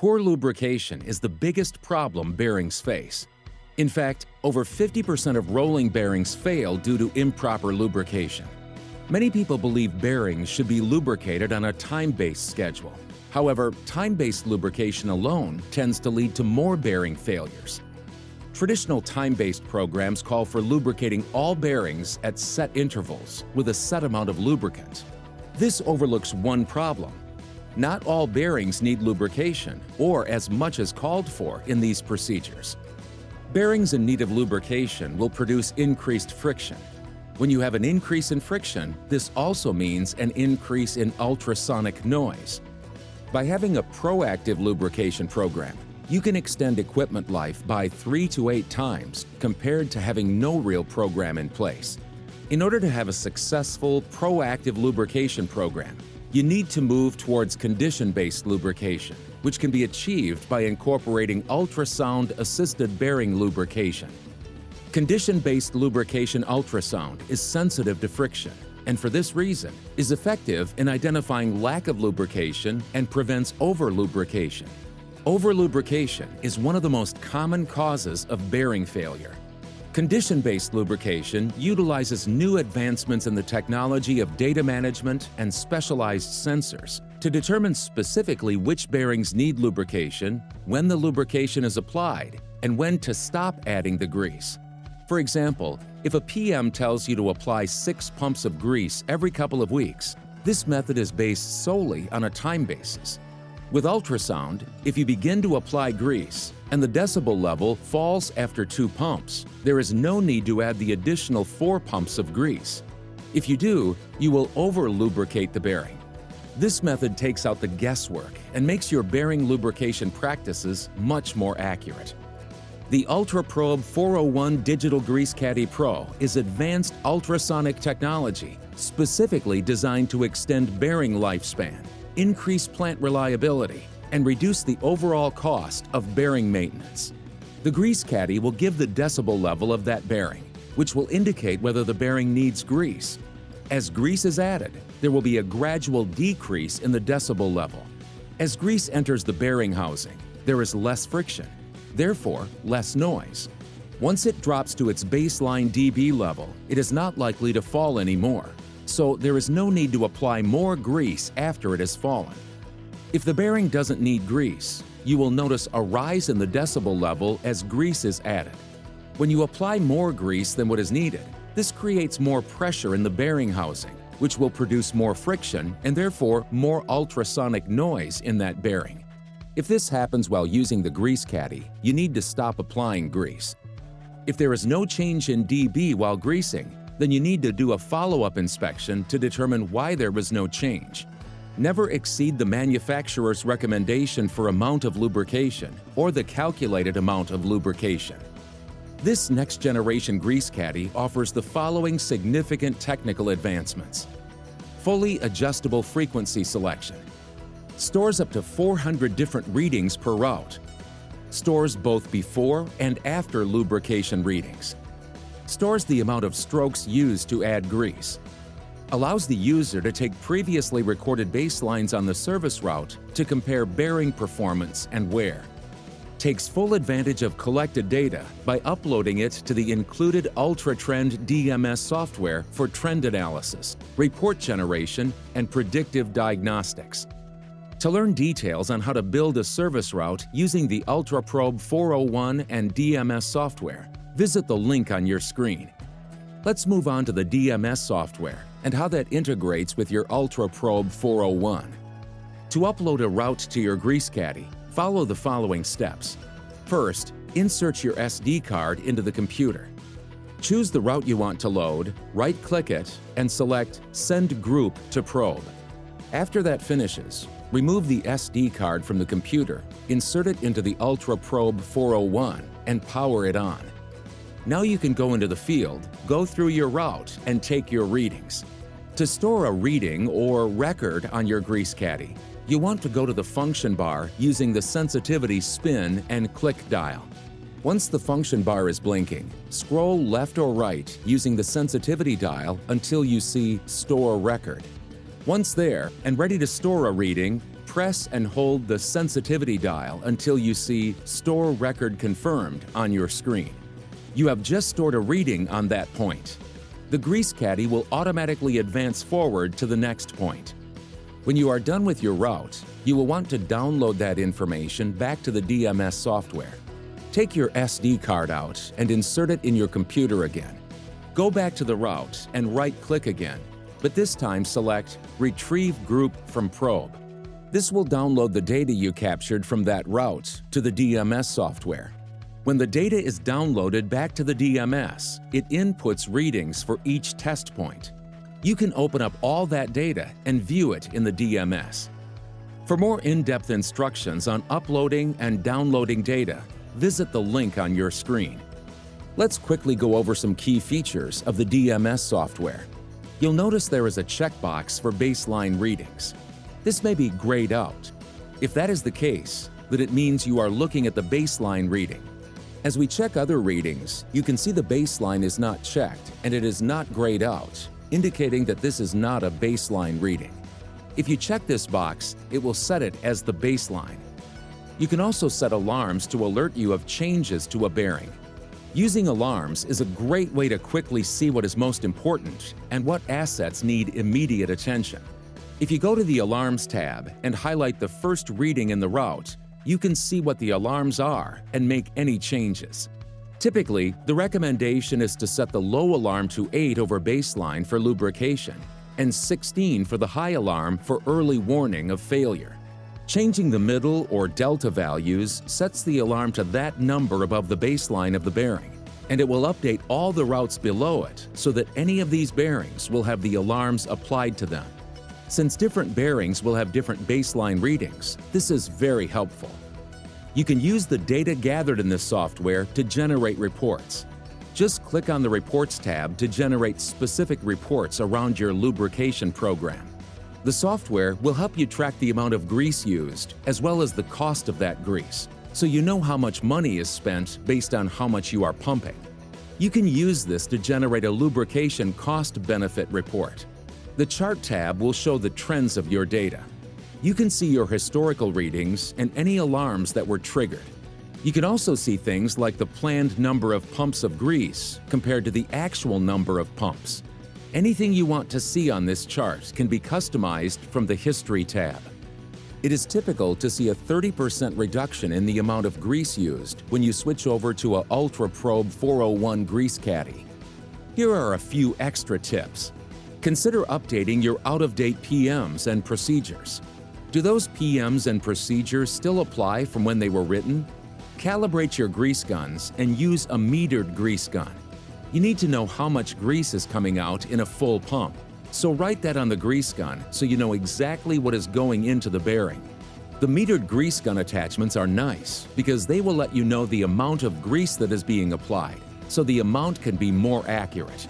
Poor lubrication is the biggest problem bearings face. In fact, over 50% of rolling bearings fail due to improper lubrication. Many people believe bearings should be lubricated on a time-based schedule. However, time-based lubrication alone tends to lead to more bearing failures. Traditional time-based programs call for lubricating all bearings at set intervals with a set amount of lubricant. This overlooks one problem. Not all bearings need lubrication or as much as called for in these procedures. Bearings in need of lubrication will produce increased friction. When you have an increase in friction, this also means an increase in ultrasonic noise. By having a proactive lubrication program, you can extend equipment life by 3 to 8 times compared to having no real program in place. In order to have a successful, proactive lubrication program, you need to move towards condition-based lubrication, which can be achieved by incorporating ultrasound-assisted bearing lubrication. Condition-based lubrication ultrasound is sensitive to friction, and for this reason is effective in identifying lack of lubrication and prevents over-lubrication. Over-lubrication is one of the most common causes of bearing failure. Condition-based lubrication utilizes new advancements in the technology of data management and specialized sensors to determine specifically which bearings need lubrication, when the lubrication is applied, and when to stop adding the grease. For example, if a PM tells you to apply 6 pumps of grease every couple of weeks, this method is based solely on a time basis. With ultrasound, if you begin to apply grease and the decibel level falls after 2 pumps, there is no need to add the additional 4 pumps of grease. If you do, you will over-lubricate the bearing. This method takes out the guesswork and makes your bearing lubrication practices much more accurate. The UltraProbe 401 Digital Grease Caddy Pro is advanced ultrasonic technology specifically designed to extend bearing lifespan, increase plant reliability, and reduce the overall cost of bearing maintenance. The grease caddy will give the decibel level of that bearing, which will indicate whether the bearing needs grease. As grease is added, there will be a gradual decrease in the decibel level. As grease enters the bearing housing, there is less friction, therefore less noise. Once it drops to its baseline dB level, it is not likely to fall anymore, so there is no need to apply more grease after it has fallen. If the bearing doesn't need grease, you will notice a rise in the decibel level as grease is added. When you apply more grease than what is needed, this creates more pressure in the bearing housing, which will produce more friction and therefore more ultrasonic noise in that bearing. If this happens while using the grease caddy, you need to stop applying grease. If there is no change in dB while greasing, then you need to do a follow-up inspection to determine why there was no change. Never exceed the manufacturer's recommendation for amount of lubrication or the calculated amount of lubrication. This next-generation grease caddy offers the following significant technical advancements. Fully adjustable frequency selection. Stores up to 400 different readings per route. Stores both before and after lubrication readings. Stores the amount of strokes used to add grease. Allows the user to take previously recorded baselines on the service route to compare bearing performance and wear. Takes full advantage of collected data by uploading it to the included UltraTrend DMS software for trend analysis, report generation, and predictive diagnostics. To learn details on how to build a service route using the UltraProbe 401 and DMS software, visit the link on your screen. Let's move on to the DMS software and how that integrates with your UltraProbe 401. To upload a route to your grease caddy, follow the following steps. First, insert your SD card into the computer. Choose the route you want to load, right-click it, and select Send Group to Probe. After that finishes, remove the SD card from the computer, insert it into the UltraProbe 401, and power it on. Now you can go into the field, go through your route, and take your readings. To store a reading or record on your grease caddy, you want to go to the function bar using the sensitivity spin and click dial. Once the function bar is blinking, scroll left or right using the sensitivity dial until you see Store Record. Once there and ready to store a reading, press and hold the sensitivity dial until you see Store Record Confirmed on your screen. You have just stored a reading on that point. The grease caddy will automatically advance forward to the next point. When you are done with your route, you will want to download that information back to the DMS software. Take your SD card out and insert it in your computer again. Go back to the route and right-click again, but this time select Retrieve Group from Probe. This will download the data you captured from that route to the DMS software. When the data is downloaded back to the DMS, it inputs readings for each test point. You can open up all that data and view it in the DMS. For more in-depth instructions on uploading and downloading data, visit the link on your screen. Let's quickly go over some key features of the DMS software. You'll notice there is a checkbox for baseline readings. This may be grayed out. If that is the case, then it means you are looking at the baseline reading. As we check other readings, you can see the baseline is not checked and it is not grayed out, indicating that this is not a baseline reading. If you check this box, it will set it as the baseline. You can also set alarms to alert you of changes to a bearing. Using alarms is a great way to quickly see what is most important and what assets need immediate attention. If you go to the Alarms tab and highlight the first reading in the route, you can see what the alarms are and make any changes. Typically, the recommendation is to set the low alarm to 8 over baseline for lubrication and 16 for the high alarm for early warning of failure. Changing the middle or delta values sets the alarm to that number above the baseline of the bearing, and it will update all the routes below it so that any of these bearings will have the alarms applied to them. Since different bearings will have different baseline readings, this is very helpful. You can use the data gathered in this software to generate reports. Just click on the Reports tab to generate specific reports around your lubrication program. The software will help you track the amount of grease used as well as the cost of that grease, so you know how much money is spent based on how much you are pumping. You can use this to generate a lubrication cost-benefit report. The Chart tab will show the trends of your data. You can see your historical readings and any alarms that were triggered. You can also see things like the planned number of pumps of grease compared to the actual number of pumps. Anything you want to see on this chart can be customized from the History tab. It is typical to see a 30% reduction in the amount of grease used when you switch over to a Ultra Probe 401 grease caddy. Here are a few extra tips. Consider updating your out-of-date PMs and procedures. Do those PMs and procedures still apply from when they were written? Calibrate your grease guns and use a metered grease gun. You need to know how much grease is coming out in a full pump, so write that on the grease gun so you know exactly what is going into the bearing. The metered grease gun attachments are nice because they will let you know the amount of grease that is being applied, so the amount can be more accurate.